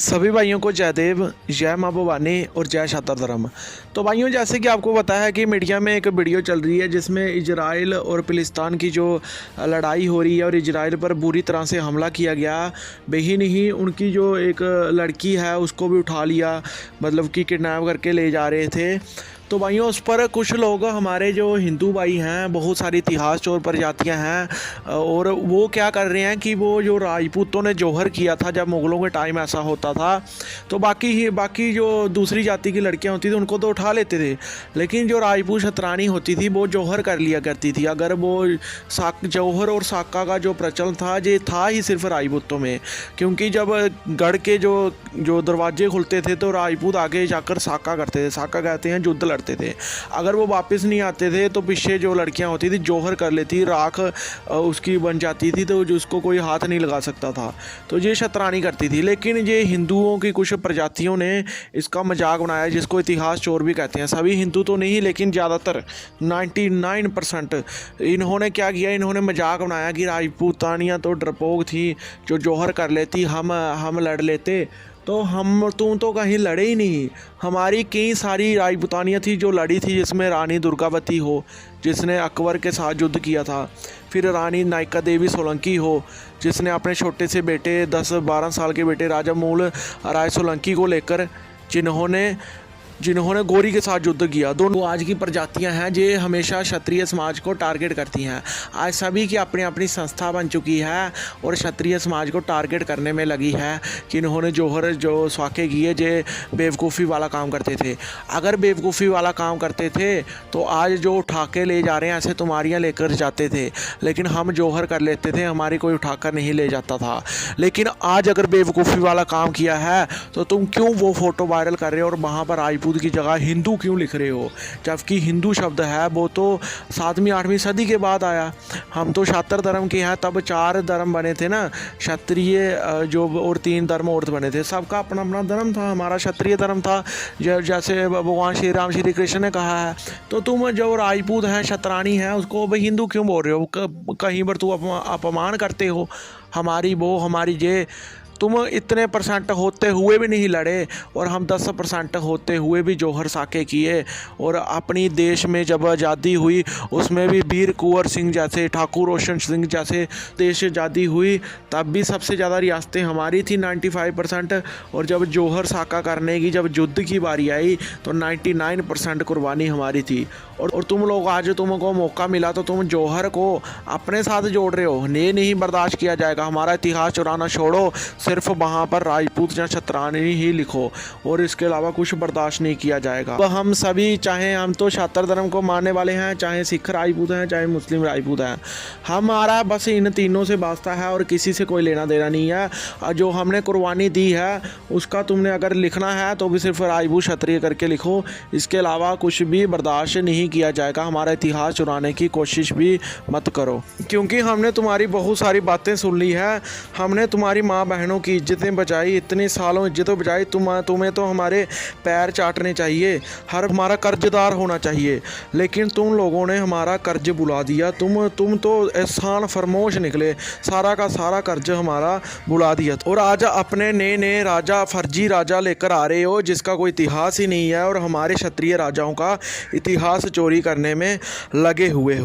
सभी भाइयों को जय देव, जय माँ भवानी और जय शातर धर्म। तो भाइयों, जैसे कि आपको पता है कि मीडिया में एक वीडियो चल रही है जिसमें इजराइल और फिलिस्तीन की जो लड़ाई हो रही है और इजराइल पर बुरी तरह से हमला किया गया। वही नहीं, उनकी जो एक लड़की है उसको भी उठा लिया, मतलब कि किडनैप करके ले जा रहे थे। तो भाइयों, उस पर कुछ लोग, हमारे जो हिंदू भाई हैं, बहुत सारी इतिहास चोर प्रजातियां हैं और वो क्या कर रहे हैं कि वो जो राजपूतों ने जौहर किया था जब मुग़लों के टाइम ऐसा होता था, तो बाकी जो दूसरी जाति की लड़कियां होती थी उनको तो उठा लेते थे, लेकिन जो राजपूत शतरानी होती थी वो जौहर कर लिया करती थी। अगर वो जौहर और साका का जो प्रचलन था ये था ही सिर्फ राजपूतों में, क्योंकि जब गढ़ के जो दरवाजे खुलते थे तो राजपूत आगे जाकर साका करते थे। साका कहते हैं युद्ध लड़ते थे। अगर वो वापस नहीं आते थे तो पीछे जो लड़कियां होती थी जौहर कर लेती, राख उसकी बन जाती थी, तो जिसको कोई हाथ नहीं लगा सकता था। तो ये शतरानी करती थी। लेकिन ये हिंदुओं की कुछ प्रजातियों ने इसका मजाक बनाया, जिसको इतिहास चोर भी कहते हैं। सभी हिंदू तो नहीं, लेकिन ज़्यादातर 99% इन्होंने क्या किया, इन्होंने मजाक बनाया कि राजपूतानियाँ तो डरपोक थी, जो जौहर कर लेती, हम लड़ लेते। तो तुम तो कहीं लड़े ही नहीं। हमारी कई सारी राजपूतानियाँ थी जो लड़ी थी, जिसमें रानी दुर्गावती हो जिसने अकबर के साथ युद्ध किया था, फिर रानी नायका देवी सोलंकी हो जिसने अपने छोटे से बेटे 10-12 साल के बेटे राजा मूल राय सोलंकी को लेकर जिन्होंने गौरी के साथ युद्ध किया। दोनों आज की प्रजातियां हैं जे हमेशा क्षत्रिय समाज को टारगेट करती हैं। आज सभी की अपनी अपनी संस्था बन चुकी है और क्षत्रिय समाज को टारगेट करने में लगी है कि इन्होंने जौहर जो स्वाके किए जे बेवकूफ़ी वाला काम करते थे। अगर बेवकूफ़ी वाला काम करते थे तो आज जो उठा के ले जा रहे हैं ऐसे तुम्हारियाँ लेकर जाते थे, लेकिन हम जौहर कर लेते थे, हमारी कोई उठाकर नहीं ले जाता था। लेकिन आज अगर बेवकूफ़ी वाला काम किया है तो तुम क्यों वो फ़ोटो वायरल कर रहे हो और वहाँ पर राजपूत की जगह हिंदू क्यों लिख रहे हो, जबकि हिंदू शब्द है वो तो 7वीं-8वीं सदी के बाद आया। हम तो शातर धर्म के हैं, तब 4 धर्म बने थे ना, क्षत्रिय जो और 3 धर्म और बने थे। सबका अपना अपना धर्म था। हमारा क्षत्रिय धर्म था, जैसे भगवान श्री राम श्री कृष्ण ने कहा है। तो तुम जो राजपूत हैं, शतरानी हैं, उसको भाई हिंदू क्यों बोल रहे हो? कहीं पर तू अपमान करते हो हमारी ये। तुम इतने % होते हुए भी नहीं लड़े और हम 10% होते हुए भी जौहर साके किए। और अपनी देश में जब आज़ादी हुई उसमें भी वीर कुंवर सिंह जैसे, ठाकुर रोशन सिंह जैसे देश आज़ादी हुई तब भी सबसे ज़्यादा रियासतें हमारी थी 95%। और जब जौहर साका करने की जब युद्ध की बारी आई तो 99% कुर्बानी हमारी थी। और तुम लोग आज तुमको मौका मिला तो तुम जौहर को अपने साथ जोड़ रहे हो। ये नहीं बर्दाश्त किया जाएगा। हमारा इतिहास चुराना छोड़ो, सिर्फ वहाँ पर राजपूत या शतरानी ही लिखो और इसके अलावा कुछ बर्दाश्त नहीं किया जाएगा। तो हम सभी, चाहे हम तो शातर धर्म को मानने वाले हैं, चाहे सिख राजपूत हैं, चाहे मुस्लिम राजपूत हैं, हमारा बस इन तीनों से वास्ता है और किसी से कोई लेना देना नहीं है। जो हमने कुर्बानी दी है उसका तुमने अगर लिखना है तो भी सिर्फ राजपूत क्षत्रिय करके लिखो, इसके अलावा कुछ भी बर्दाश्त नहीं किया जाएगा। हमारा इतिहास चुराने की कोशिश भी मत करो, क्योंकि हमने तुम्हारी बहुत सारी बातें सुन ली है। हमने तुम्हारी माँ बहनों की इज्जतें बचाई, इतने सालों इज्जतें बचाई। तुम्हें तो हमारे पैर चाटने चाहिए, हमारा कर्जदार होना चाहिए, लेकिन तुम लोगों ने हमारा कर्ज बुला दिया। तुम तो एहसान फरमोश निकले, सारा का सारा कर्ज हमारा बुला दिया। और आज अपने नए राजा, फर्जी राजा लेकर आ रहे हो जिसका कोई इतिहास ही नहीं है और हमारे क्षत्रिय राजाओं का इतिहास चोरी करने में लगे हुए हो।